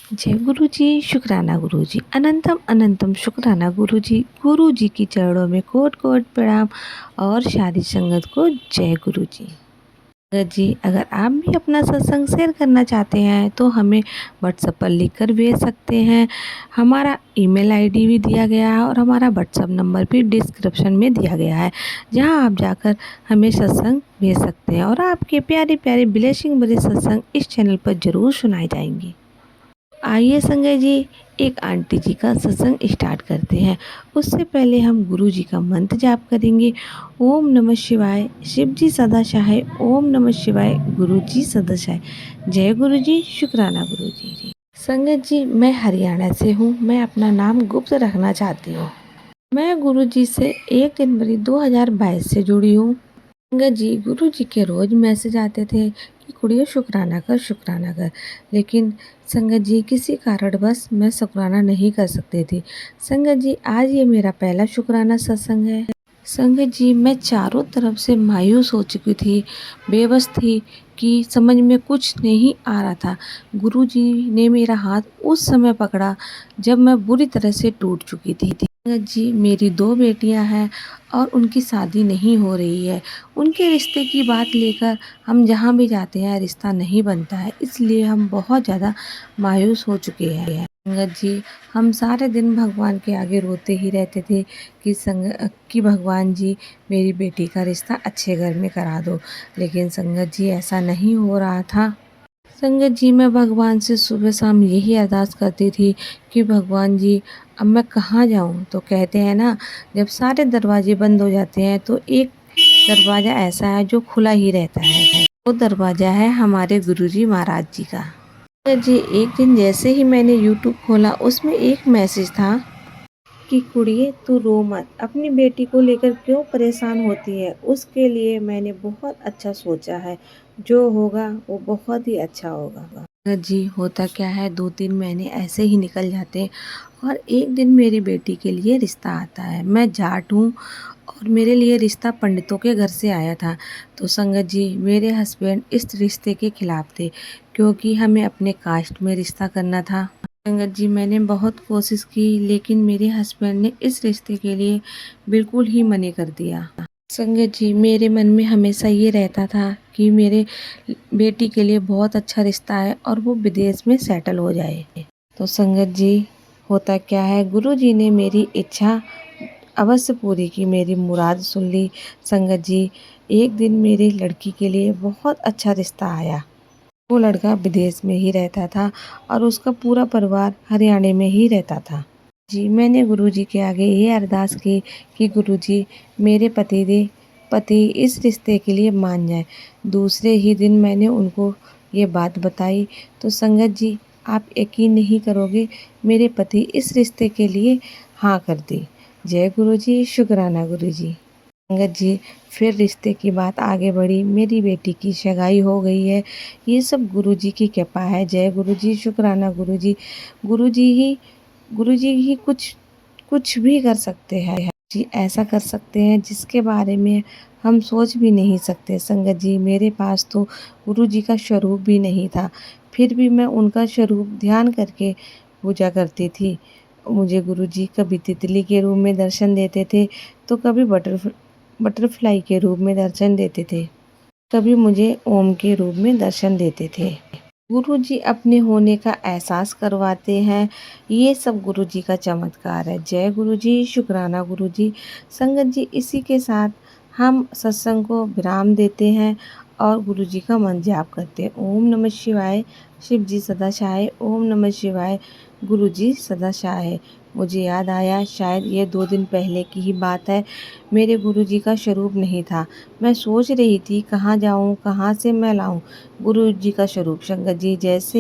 जय गुरु जी, शुक्राना गुरु जी, अनंतम अनंतम शुक्राना गुरु जी की चरणों में कोट कोट प्रणाम और सारी संगत को जय गुरु जी। संगत जी, अगर आप भी अपना सत्संग शेयर करना चाहते हैं तो हमें व्हाट्सएप पर लिखकर भेज सकते हैं। हमारा ईमेल आईडी भी दिया गया है और हमारा व्हाट्सएप नंबर भी डिस्क्रिप्शन में दिया गया है, जहां आप जाकर हमें सत्संग भेज सकते हैं और आपके प्यारे प्यारे ब्लेसिंग भरे सत्संग इस चैनल पर ज़रूर सुनाए जाएंगे। आइए संजय जी, एक आंटी जी का सत्संग स्टार्ट करते हैं। उससे पहले हम गुरु जी का मंत्र जाप करेंगे। ओम नमः शिवाय, शिव जी सदा सहाय। ओम नमः शिवाय, गुरु जी सदा सहाय। जय गुरु जी, शुक्राना गुरु जी। संगत जी, मैं हरियाणा से हूँ। मैं अपना नाम गुप्त रखना चाहती हूँ। मैं गुरु जी से 1 जनवरी 2022 से जुड़ी हूँ। संगत जी, गुरु जी के रोज़ मैसेज आते थे कि कुड़ियों शुक्राना कर, शुक्राना कर। लेकिन संगत जी, किसी कारणवश मैं शुक्राना नहीं कर सकती थी। संगत जी, आज ये मेरा पहला शुक्राना सत्संग है। संगत जी, मैं चारों तरफ से मायूस हो चुकी थी, बेबस थी कि समझ में कुछ नहीं आ रहा था। गुरु जी ने मेरा हाथ उस समय पकड़ा जब मैं बुरी तरह से टूट चुकी थी। संगत जी, मेरी 2 बेटियां हैं और उनकी शादी नहीं हो रही है। उनके रिश्ते की बात लेकर हम जहाँ भी जाते हैं रिश्ता नहीं बनता है, इसलिए हम बहुत ज़्यादा मायूस हो चुके हैं। संगत जी, हम सारे दिन भगवान के आगे रोते ही रहते थे कि भगवान जी, मेरी बेटी का रिश्ता अच्छे घर में करा दो। लेकिन संगत जी, ऐसा नहीं हो रहा था। संगत जी, मैं भगवान से सुबह शाम यही अरदास करती थी कि भगवान जी, अब मैं कहाँ जाऊँ? तो कहते हैं ना, जब सारे दरवाजे बंद हो जाते हैं तो एक दरवाज़ा ऐसा है जो खुला ही रहता है। वो दरवाज़ा है हमारे गुरुजी महाराज जी का। संगत जी, एक दिन जैसे ही मैंने यूट्यूब खोला, उसमें एक मैसेज था कि कुड़िए, तू रो मत, अपनी बेटी को लेकर क्यों परेशान होती है, उसके लिए मैंने बहुत अच्छा सोचा है, जो होगा वो बहुत ही अच्छा होगा। जी, होता क्या है, 2-3 महीने ऐसे ही निकल जाते हैं और एक दिन मेरी बेटी के लिए रिश्ता आता है। मैं जाट हूँ और मेरे लिए रिश्ता पंडितों के घर से आया था। तो संगत जी, मेरे हस्बैंड इस रिश्ते के खिलाफ थे क्योंकि हमें अपने कास्ट में रिश्ता करना था। संगत जी, मैंने बहुत कोशिश की लेकिन मेरे हस्बैंड ने इस रिश्ते के लिए बिल्कुल ही मना कर दिया। संगत जी, मेरे मन में हमेशा ये रहता था कि मेरे बेटी के लिए बहुत अच्छा रिश्ता है और वो विदेश में सेटल हो जाए। तो संगत जी, होता क्या है, गुरु जी ने मेरी इच्छा अवश्य पूरी की, मेरी मुराद सुन ली। संगत जी, एक दिन मेरी लड़की के लिए बहुत अच्छा रिश्ता आया। वो लड़का विदेश में ही रहता था और उसका पूरा परिवार हरियाणा में ही रहता था। जी, मैंने गुरुजी के आगे ये अरदास की कि गुरुजी, मेरे पति इस रिश्ते के लिए मान जाए। दूसरे ही दिन मैंने उनको ये बात बताई तो संगत जी, आप यकीन नहीं करोगे, मेरे पति इस रिश्ते के लिए हाँ कर दी। जय गुरुजी, शुक्राना गुरुजी। संगत जी, फिर रिश्ते की बात आगे बढ़ी, मेरी बेटी की सगाई हो गई है। ये सब गुरुजी की कृपा है। जय गुरुजी, शुक्राना गुरुजी। गुरुजी ही कुछ भी कर सकते हैं। जी, ऐसा कर सकते हैं जिसके बारे में हम सोच भी नहीं सकते। संगत जी, मेरे पास तो गुरुजी का स्वरूप भी नहीं था, फिर भी मैं उनका स्वरूप ध्यान करके पूजा करती थी। मुझे गुरुजी कभी तितली के रूप में दर्शन देते थे तो कभी बटरफ्लाई के रूप में दर्शन देते थे, कभी मुझे ओम के रूप में दर्शन देते थे। गुरु जी अपने होने का एहसास करवाते हैं। ये सब गुरु जी का चमत्कार है। जय गुरु जी, शुक्राना गुरु जी। संगत जी, इसी के साथ हम सत्संग को विराम देते हैं और गुरु जी का मंत्र जाप करते हैं। ओम नमः शिवाय, शिव जी सदा सहाय। ओम नमः शिवाय, गुरु जी सदा सहाय। मुझे याद आया, शायद ये 2 दिन पहले की ही बात है। मेरे गुरु जी का स्वरूप नहीं था। मैं सोच रही थी कहाँ जाऊँ, कहाँ से मैं लाऊँ गुरु जी का स्वरूप। संगत जी, जैसे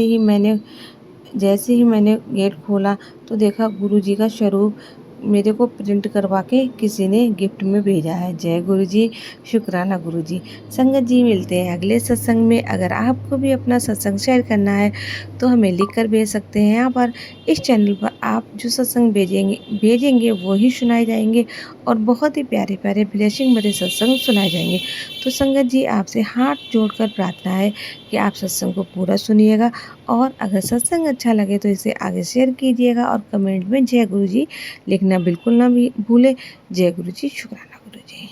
ही मैंने गेट खोला तो देखा गुरु जी का स्वरूप मेरे को प्रिंट करवा के किसी ने गिफ्ट में भेजा है। जय गुरु जी, शुक्राना गुरु जी। संगत जी, मिलते हैं अगले सत्संग में। अगर आपको भी अपना सत्संग शेयर करना है तो हमें लिख कर भेज सकते हैं। यहाँ पर इस चैनल पर आप जो सत्संग भेजेंगे वो ही सुनाए जाएंगे और बहुत ही प्यारे प्यारे ब्लेसिंग भरे सत्संग सुनाए जाएंगे। तो संगत जी, आपसे हाथ जोड़कर प्रार्थना है कि कि आप सत्संग को पूरा सुनिएगा और अगर सत्संग अच्छा लगे तो इसे आगे शेयर कीजिएगा और कमेंट में जय गुरु जी लिखना बिल्कुल ना भी भूलें। जय गुरु जी, शुक्राना गुरु जी।